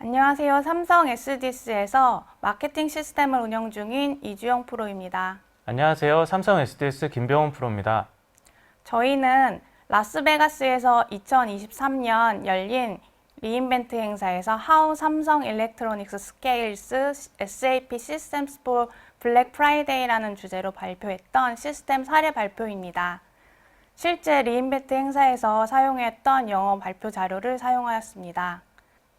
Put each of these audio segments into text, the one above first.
안녕하세요. 삼성 SDS에서 마케팅 시스템을 운영 중인 이주영 프로입니다. 안녕하세요. 삼성 SDS 김병훈 프로입니다. 저희는 라스베가스에서 2023년 열린 리인벤트 행사에서 How 삼성 Electronics Scales SAP Systems for Black Friday라는 주제로 발표했던 시스템 사례 발표입니다. 실제 리인벤트 행사에서 사용했던 영어 발표 자료를 사용하였습니다.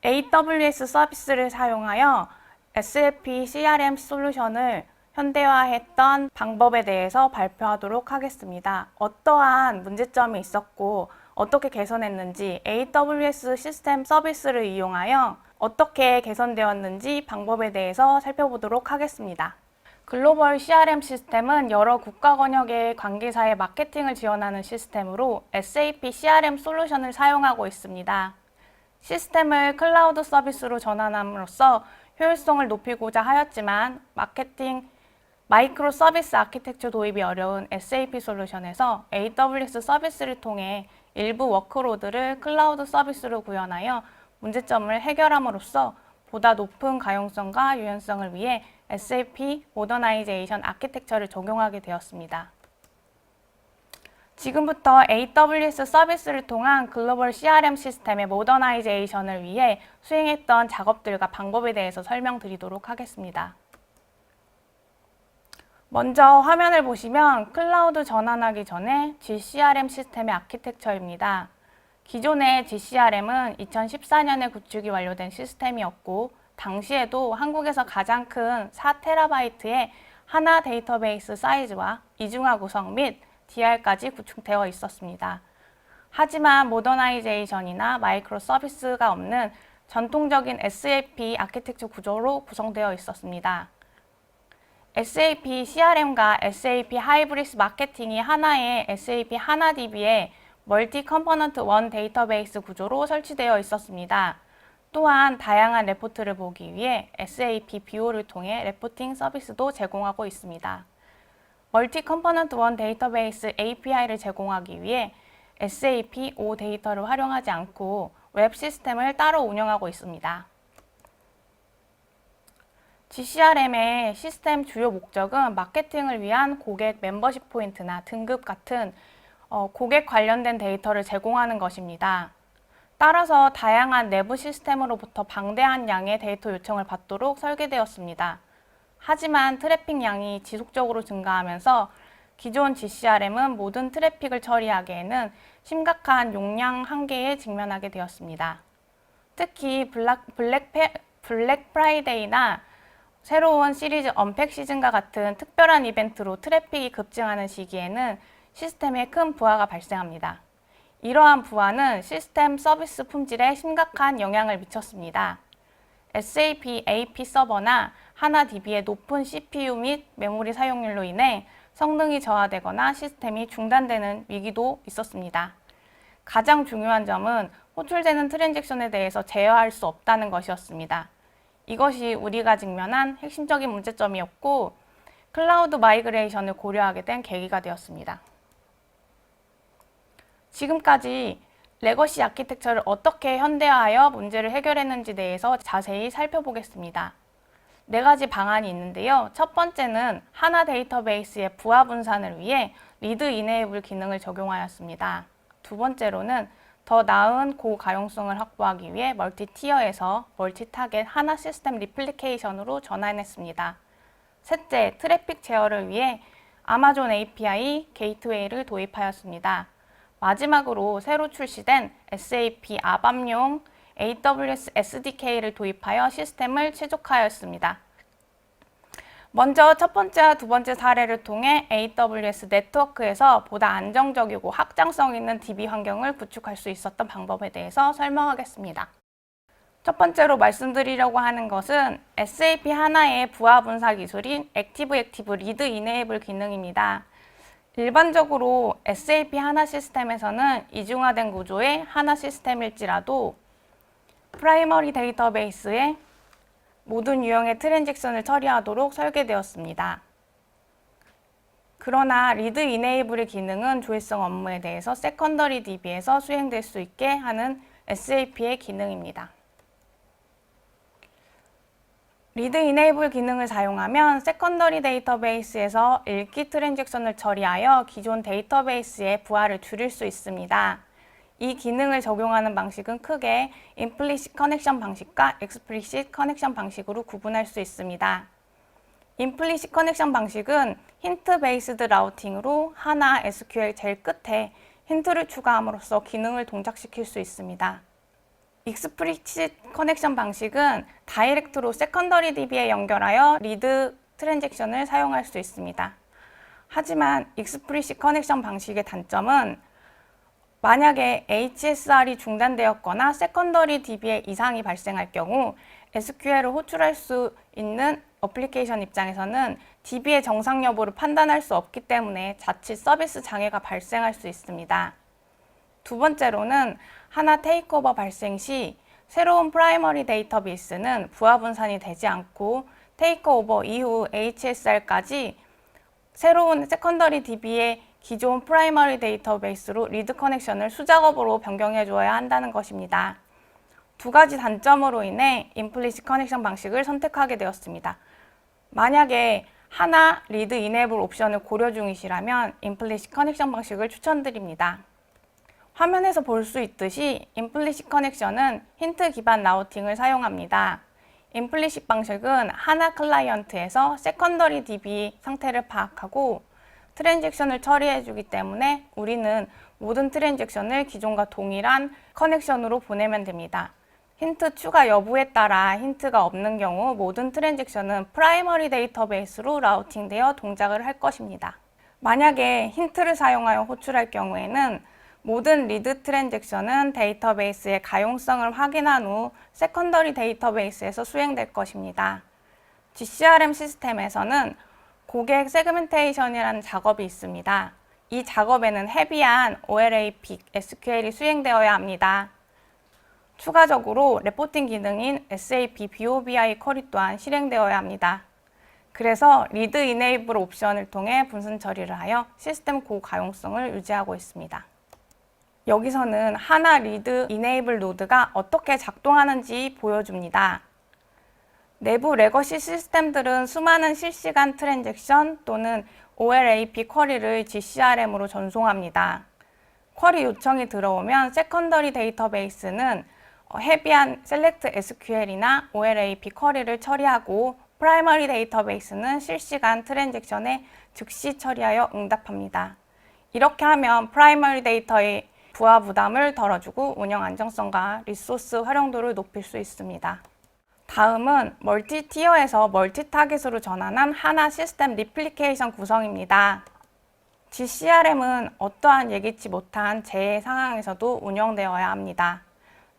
AWS 서비스를 사용하여 SAP CRM 솔루션을 현대화했던 방법에 대해서 발표하도록 하겠습니다. 어떠한 문제점이 있었고 어떻게 개선했는지, AWS 시스템 서비스를 이용하여 어떻게 개선되었는지 방법에 대해서 살펴보도록 하겠습니다. 글로벌 CRM 시스템은 여러 국가 권역의 관계사의 마케팅을 지원하는 시스템으로 SAP CRM 솔루션을 사용하고 있습니다. 시스템을 클라우드 서비스로 전환함으로써 효율성을 높이고자 하였지만 마이크로 서비스 아키텍처 도입이 어려운 SAP 솔루션에서 AWS 서비스를 통해 일부 워크로드를 클라우드 서비스로 구현하여 문제점을 해결함으로써 보다 높은 가용성과 유연성을 위해 SAP 모더나이제이션 아키텍처를 적용하게 되었습니다. 지금부터 AWS 서비스를 통한 글로벌 CRM 시스템의 모더나이제이션을 위해 수행했던 작업들과 방법에 대해서 설명드리도록 하겠습니다. 먼저 화면을 보시면 클라우드 전환하기 전에 GCRM 시스템의 아키텍처입니다. 기존의 GCRM은 2014년에 구축이 완료된 시스템이었고 당시에도 한국에서 가장 큰 4TB의 하나 데이터베이스 사이즈와 이중화 구성 및 DR까지 구축되어 있었습니다. 하지만 모더나이제이션이나 마이크로 서비스가 없는 전통적인 SAP 아키텍처 구조로 구성되어 있었습니다. SAP CRM과 SAP 하이브리드 마케팅이 하나의 SAP 하나DB의 멀티 컴포넌트 원 데이터베이스 구조로 설치되어 있었습니다. 또한 다양한 레포트를 보기 위해 SAP BO를 통해 레포팅 서비스도 제공하고 있습니다. 멀티 컴포넌트 원 데이터베이스 API를 제공하기 위해 SAP O 데이터를 활용하지 않고 웹 시스템을 따로 운영하고 있습니다. GCRM의 시스템 주요 목적은 마케팅을 위한 고객 멤버십 포인트나 등급 같은 고객 관련된 데이터를 제공하는 것입니다. 따라서 다양한 내부 시스템으로부터 방대한 양의 데이터 요청을 받도록 설계되었습니다. 하지만 트래픽 양이 지속적으로 증가하면서 기존 GCRM은 모든 트래픽을 처리하기에는 심각한 용량 한계에 직면하게 되었습니다. 특히 블랙 프라이데이나 새로운 시리즈 언팩 시즌과 같은 특별한 이벤트로 트래픽이 급증하는 시기에는 시스템에 큰 부하가 발생합니다. 이러한 부하는 시스템 서비스 품질에 심각한 영향을 미쳤습니다. SAP AP 서버나 하나DB의 높은 CPU 및 메모리 사용률로 인해 성능이 저하되거나 시스템이 중단되는 위기도 있었습니다. 가장 중요한 점은 호출되는 트랜잭션에 대해서 제어할 수 없다는 것이었습니다. 이것이 우리가 직면한 핵심적인 문제점이었고 클라우드 마이그레이션을 고려하게 된 계기가 되었습니다. 지금까지 레거시 아키텍처를 어떻게 현대화하여 문제를 해결했는지 대해서 자세히 살펴보겠습니다. 4가지 방안이 있는데요. 첫 번째는 하나 데이터베이스의 부하 분산을 위해 리드 이네이블 기능을 적용하였습니다. 두 번째로는 더 나은 고가용성을 확보하기 위해 멀티 티어에서 멀티 타겟 하나 시스템 리플리케이션으로 전환했습니다. 셋째, 트래픽 제어를 위해 아마존 API 게이트웨이를 도입하였습니다. 마지막으로 새로 출시된 SAP ABAP용 AWS SDK를 도입하여 시스템을 최적화하였습니다. 먼저 첫 번째와 두 번째 사례를 통해 AWS 네트워크에서 보다 안정적이고 확장성 있는 DB 환경을 구축할 수 있었던 방법에 대해서 설명하겠습니다. 첫 번째로 말씀드리려고 하는 것은 SAP 하나의 부하 분사 기술인 액티브 리드 이네이블 기능입니다. 일반적으로 SAP 하나 시스템에서는 이중화된 구조의 하나 시스템일지라도 프라이머리 데이터베이스에 모든 유형의 트랜잭션을 처리하도록 설계되었습니다. 그러나 리드 이네이블의 기능은 조회성 업무에 대해서 세컨더리 DB에서 수행될 수 있게 하는 SAP의 기능입니다. 리드 이네이블 기능을 사용하면 세컨더리 데이터베이스에서 읽기 트랜잭션을 처리하여 기존 데이터베이스의 부하를 줄일 수 있습니다. 이 기능을 적용하는 방식은 크게 임플리시트 커넥션 방식과 익스플리시트 커넥션 방식으로 구분할 수 있습니다. 임플리시트 커넥션 방식은 힌트 베이스드 라우팅으로 하나 SQL 제일 끝에 힌트를 추가함으로써 기능을 동작시킬 수 있습니다. 익스플리시트 커넥션 방식은 다이렉트로 세컨더리 DB에 연결하여 리드 트랜잭션을 사용할 수 있습니다. 하지만 익스플리시트 커넥션 방식의 단점은 만약에 HSR이 중단되었거나 세컨더리 DB에 이상이 발생할 경우 SQL을 호출할 수 있는 어플리케이션 입장에서는 DB의 정상 여부를 판단할 수 없기 때문에 자칫 서비스 장애가 발생할 수 있습니다. 두 번째로는 하나 테이크오버 발생 시 새로운 프라이머리 데이터베이스는 부하 분산이 되지 않고 테이크오버 이후 HSR까지 새로운 세컨더리 DB의 기존 프라이머리 데이터베이스로 리드 커넥션을 수작업으로 변경해 주어야 한다는 것입니다. 두 가지 단점으로 인해 임플리시트 커넥션 방식을 선택하게 되었습니다. 만약에 하나 리드 이네이블 옵션을 고려 중이시라면 임플리시트 커넥션 방식을 추천드립니다. 화면에서 볼 수 있듯이 임플리시트 커넥션은 힌트 기반 라우팅을 사용합니다. 임플리시트 방식은 하나 클라이언트에서 세컨더리 DB 상태를 파악하고 트랜잭션을 처리해 주기 때문에 우리는 모든 트랜잭션을 기존과 동일한 커넥션으로 보내면 됩니다. 힌트 추가 여부에 따라 힌트가 없는 경우 모든 트랜잭션은 프라이머리 데이터베이스로 라우팅되어 동작을 할 것입니다. 만약에 힌트를 사용하여 호출할 경우에는 모든 리드 트랜잭션은 데이터베이스의 가용성을 확인한 후 세컨더리 데이터베이스에서 수행될 것입니다. GCRM 시스템에서는 고객 세그멘테이션이라는 작업이 있습니다. 이 작업에는 헤비한 OLAP, SQL이 수행되어야 합니다. 추가적으로 레포팅 기능인 SAP BOBI 쿼리 또한 실행되어야 합니다. 그래서 리드 이네이블 옵션을 통해 분산 처리를 하여 시스템 고가용성을 유지하고 있습니다. 여기서는 하나 리드 이네이블 노드가 어떻게 작동하는지 보여줍니다. 내부 레거시 시스템들은 수많은 실시간 트랜잭션 또는 OLAP 쿼리를 GCRM으로 전송합니다. 쿼리 요청이 들어오면 세컨더리 데이터베이스는 헤비한 셀렉트 SQL이나 OLAP 쿼리를 처리하고 프라이머리 데이터베이스는 실시간 트랜잭션에 즉시 처리하여 응답합니다. 이렇게 하면 프라이머리 데이터의 부하 부담을 덜어주고 운영 안정성과 리소스 활용도를 높일 수 있습니다. 다음은 멀티 티어에서 멀티 타겟으로 전환한 하나 시스템 리플리케이션 구성입니다. GCRM은 어떠한 예기치 못한 재해 상황에서도 운영되어야 합니다.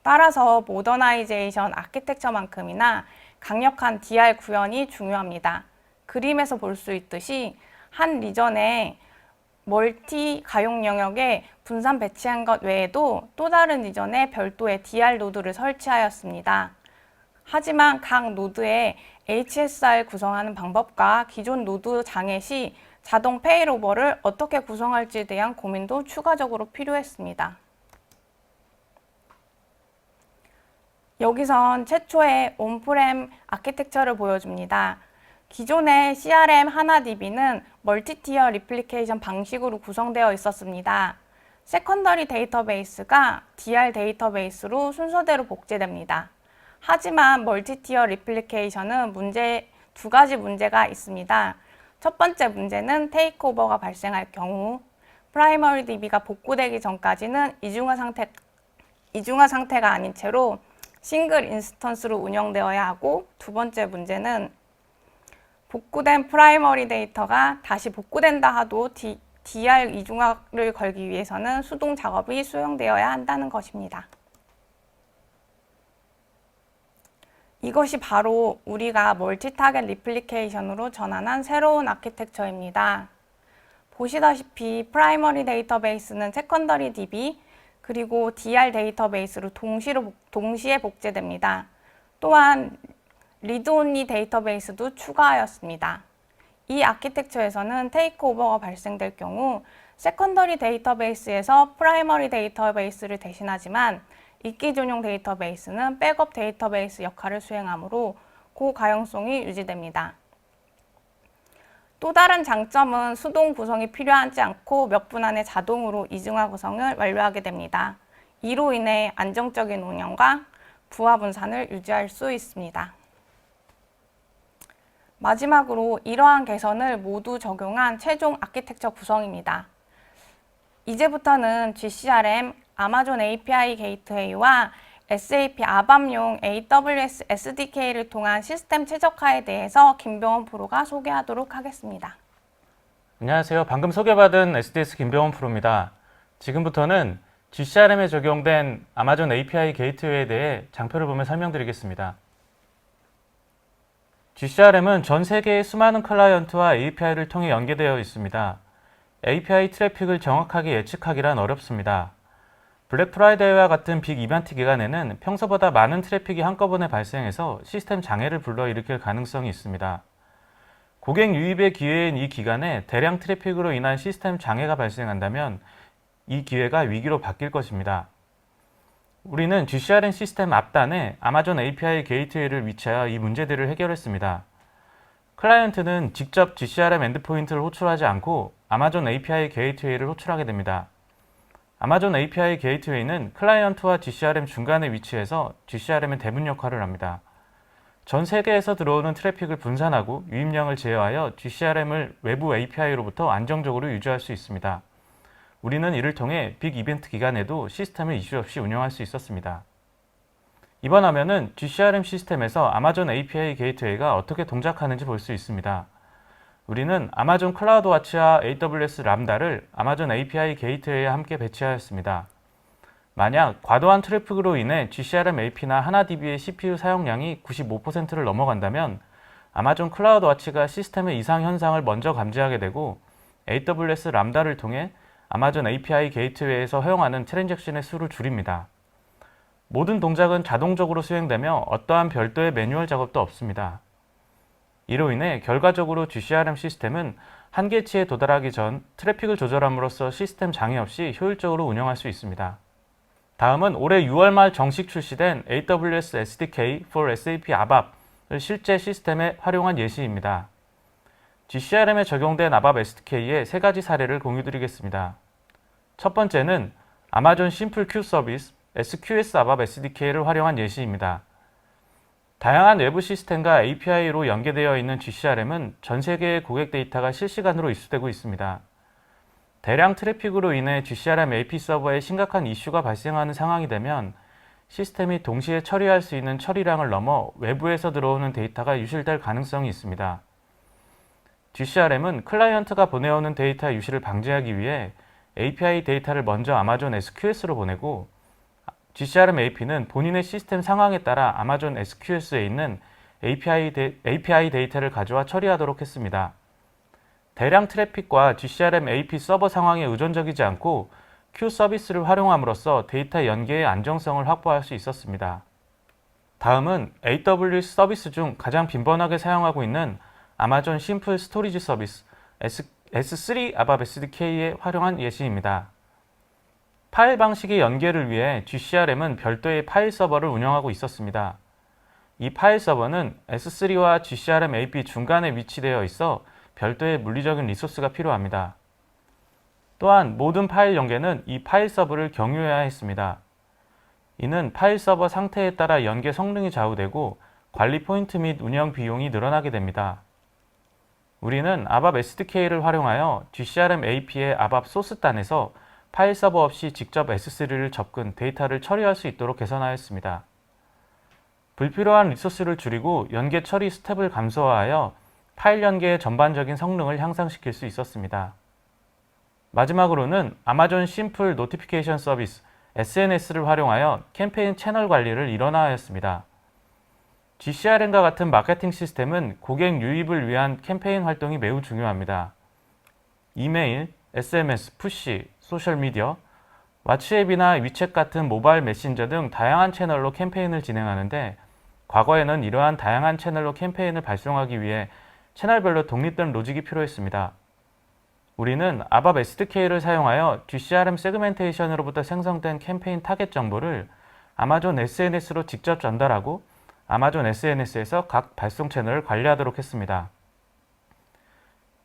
따라서 모더나이제이션 아키텍처만큼이나 강력한 DR 구현이 중요합니다. 그림에서 볼 수 있듯이 한 리전에 멀티 가용 영역에 분산 배치한 것 외에도 또 다른 리전에 별도의 DR 노드를 설치하였습니다. 하지만 각 노드에 HSR 구성하는 방법과 기존 노드 장애 시 자동 페일오버를 어떻게 구성할지에 대한 고민도 추가적으로 필요했습니다. 여기선 최초의 온프렘 아키텍처를 보여줍니다. 기존의 CRM 하나DB는 멀티티어 리플리케이션 방식으로 구성되어 있었습니다. 세컨더리 데이터베이스가 DR 데이터베이스로 순서대로 복제됩니다. 하지만 멀티티어 리플리케이션은 두 가지 문제가 있습니다. 첫 번째 문제는 테이크오버가 발생할 경우 프라이머리 DB가 복구되기 전까지는 이중화 상태가 아닌 채로 싱글 인스턴스로 운영되어야 하고, 두 번째 문제는 복구된 프라이머리 데이터가 다시 복구된다 하도 DR 이중화를 걸기 위해서는 수동 작업이 수행되어야 한다는 것입니다. 이것이 바로 우리가 멀티타겟 리플리케이션으로 전환한 새로운 아키텍처입니다. 보시다시피 프라이머리 데이터베이스는 세컨더리 DB 그리고 DR 데이터베이스로 동시에 복제됩니다. 또한 리드-온리 데이터베이스도 추가하였습니다. 이 아키텍처에서는 테이크오버가 발생될 경우 세컨더리 데이터베이스에서 프라이머리 데이터베이스를 대신하지만 읽기 전용 데이터베이스는 백업 데이터베이스 역할을 수행하므로 고가용성이 유지됩니다. 또 다른 장점은 수동 구성이 필요하지 않고 몇 분 안에 자동으로 이중화 구성을 완료하게 됩니다. 이로 인해 안정적인 운영과 부하 분산을 유지할 수 있습니다. 마지막으로 이러한 개선을 모두 적용한 최종 아키텍처 구성입니다. 이제부터는 GCRM, 아마존 API 게이트웨이와 SAP ABAP용 AWS SDK를 통한 시스템 최적화에 대해서 김병원 프로가 소개하도록 하겠습니다. 안녕하세요. 방금 소개받은 SDS 김병원 프로입니다. 지금부터는 GCRM에 적용된 아마존 API 게이트웨이에 대해 장표를 보며 설명드리겠습니다. GCRM은 전 세계의 수많은 클라이언트와 API를 통해 연계되어 있습니다. API 트래픽을 정확하게 예측하기란 어렵습니다. 블랙 프라이데이와 같은 빅 이벤트 기간에는 평소보다 많은 트래픽이 한꺼번에 발생해서 시스템 장애를 불러일으킬 가능성이 있습니다. 고객 유입의 기회인 이 기간에 대량 트래픽으로 인한 시스템 장애가 발생한다면 이 기회가 위기로 바뀔 것입니다. 우리는 GCRM 시스템 앞단에 아마존 API 게이트웨이를 위치하여 이 문제들을 해결했습니다. 클라이언트는 직접 GCRM 엔드포인트를 호출하지 않고 아마존 API 게이트웨이를 호출하게 됩니다. 아마존 API 게이트웨이는 클라이언트와 GCRM 중간에 위치해서 GCRM의 대문 역할을 합니다. 전 세계에서 들어오는 트래픽을 분산하고 유입량을 제어하여 GCRM을 외부 API로부터 안정적으로 유지할 수 있습니다. 우리는 이를 통해 빅 이벤트 기간에도 시스템을 이슈 없이 운영할 수 있었습니다. 이번 화면은 GCRM 시스템에서 아마존 API 게이트웨이가 어떻게 동작하는지 볼 수 있습니다. 우리는 아마존 클라우드와치와 AWS 람다를 아마존 API 게이트웨이에 함께 배치하였습니다. 만약 과도한 트래픽으로 인해 GCRM AP나 하나DB의 CPU 사용량이 95%를 넘어간다면 아마존 클라우드와치가 시스템의 이상 현상을 먼저 감지하게 되고 AWS 람다를 통해 아마존 API 게이트웨이에서 허용하는 트랜잭션의 수를 줄입니다. 모든 동작은 자동적으로 수행되며 어떠한 별도의 매뉴얼 작업도 없습니다. 이로 인해 결과적으로 GCRM 시스템은 한계치에 도달하기 전 트래픽을 조절함으로써 시스템 장애 없이 효율적으로 운영할 수 있습니다. 다음은 올해 6월 말 정식 출시된 AWS SDK for SAP ABAP을 실제 시스템에 활용한 예시입니다. GCRM에 적용된 ABAP SDK의 세 가지 사례를 공유드리겠습니다. 첫 번째는 아마존 심플 큐 서비스 SQS ABAP SDK를 활용한 예시입니다. 다양한 외부 시스템과 API로 연계되어 있는 GCRM은 전 세계의 고객 데이터가 실시간으로 이수되고 있습니다. 대량 트래픽으로 인해 GCRM AP 서버에 심각한 이슈가 발생하는 상황이 되면 시스템이 동시에 처리할 수 있는 처리량을 넘어 외부에서 들어오는 데이터가 유실될 가능성이 있습니다. GCRM은 클라이언트가 보내오는 데이터 유실을 방지하기 위해 API 데이터를 먼저 아마존 SQS로 보내고 GCRM AP는 본인의 시스템 상황에 따라 아마존 SQS에 있는 API 데이터를 가져와 처리하도록 했습니다. 대량 트래픽과 GCRM AP 서버 상황에 의존적이지 않고 Q 서비스를 활용함으로써 데이터 연계의 안정성을 확보할 수 있었습니다. 다음은 AWS 서비스 중 가장 빈번하게 사용하고 있는 아마존 심플 스토리지 서비스 S3 ABAP SDK에 활용한 예시입니다. 파일 방식의 연계를 위해 GCRM은 별도의 파일 서버를 운영하고 있었습니다. 이 파일 서버는 S3와 GCRM AP 중간에 위치되어 있어 별도의 물리적인 리소스가 필요합니다. 또한 모든 파일 연계는 이 파일 서버를 경유해야 했습니다. 이는 파일 서버 상태에 따라 연계 성능이 좌우되고 관리 포인트 및 운영 비용이 늘어나게 됩니다. 우리는 ABAP SDK를 활용하여 GCRM AP의 ABAP 소스단에서 파일 서버 없이 직접 S3를 접근, 데이터를 처리할 수 있도록 개선하였습니다. 불필요한 리소스를 줄이고 연계 처리 스텝을 감소하여 파일 연계의 전반적인 성능을 향상시킬 수 있었습니다. 마지막으로는 아마존 심플 노티피케이션 서비스 SNS를 활용하여 캠페인 채널 관리를 일원화하였습니다. GCRM과 같은 마케팅 시스템은 고객 유입을 위한 캠페인 활동이 매우 중요합니다. 이메일, SMS, 푸시, 소셜미디어, 왓츠앱이나 위챗 같은 모바일 메신저 등 다양한 채널로 캠페인을 진행하는데 과거에는 이러한 다양한 채널로 캠페인을 발송하기 위해 채널별로 독립된 로직이 필요했습니다. 우리는 ABAP SDK를 사용하여 GCRM 세그멘테이션으로부터 생성된 캠페인 타겟 정보를 아마존 SNS로 직접 전달하고 아마존 SNS에서 각 발송 채널을 관리하도록 했습니다.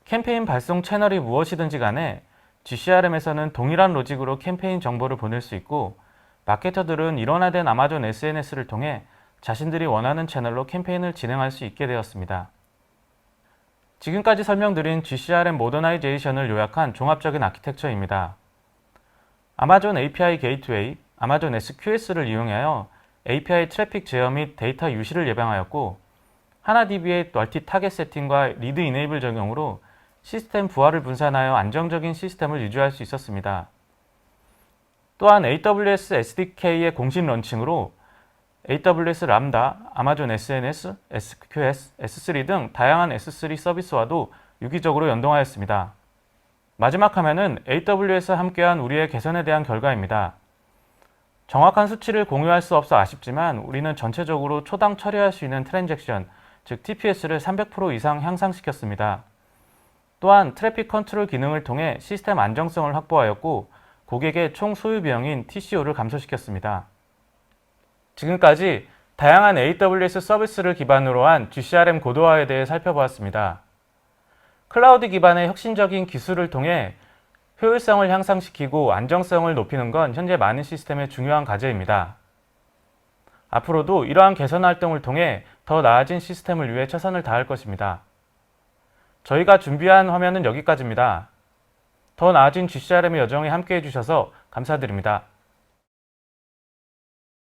캠페인 발송 채널이 무엇이든지 간에 GCRM에서는 동일한 로직으로 캠페인 정보를 보낼 수 있고, 마케터들은 일원화된 아마존 SNS를 통해 자신들이 원하는 채널로 캠페인을 진행할 수 있게 되었습니다. 지금까지 설명드린 GCRM 모더나이제이션을 요약한 종합적인 아키텍처입니다. 아마존 API 게이트웨이, 아마존 SQS를 이용하여 API 트래픽 제어 및 데이터 유실을 예방하였고, 하나DB의 멀티 타겟 세팅과 리드 이네이블 적용으로 시스템 부하를 분산하여 안정적인 시스템을 유지할 수 있었습니다. 또한 AWS SDK의 공식 런칭으로 AWS 람다, 아마존 SNS, SQS, S3 등 다양한 S3 서비스와도 유기적으로 연동하였습니다. 마지막 화면은 AWS와 함께한 우리의 개선에 대한 결과입니다. 정확한 수치를 공유할 수 없어 아쉽지만 우리는 전체적으로 초당 처리할 수 있는 트랜잭션, 즉 TPS를 300% 이상 향상시켰습니다. 또한 트래픽 컨트롤 기능을 통해 시스템 안정성을 확보하였고, 고객의 총 소유 비용인 TCO를 감소시켰습니다. 지금까지 다양한 AWS 서비스를 기반으로 한 GCRM 고도화에 대해 살펴보았습니다. 클라우드 기반의 혁신적인 기술을 통해 효율성을 향상시키고 안정성을 높이는 건 현재 많은 시스템의 중요한 과제입니다. 앞으로도 이러한 개선 활동을 통해 더 나아진 시스템을 위해 최선을 다할 것입니다. 저희가 준비한 화면은 여기까지입니다. 더 나아진 GCRM의 여정에 함께 해주셔서 감사드립니다.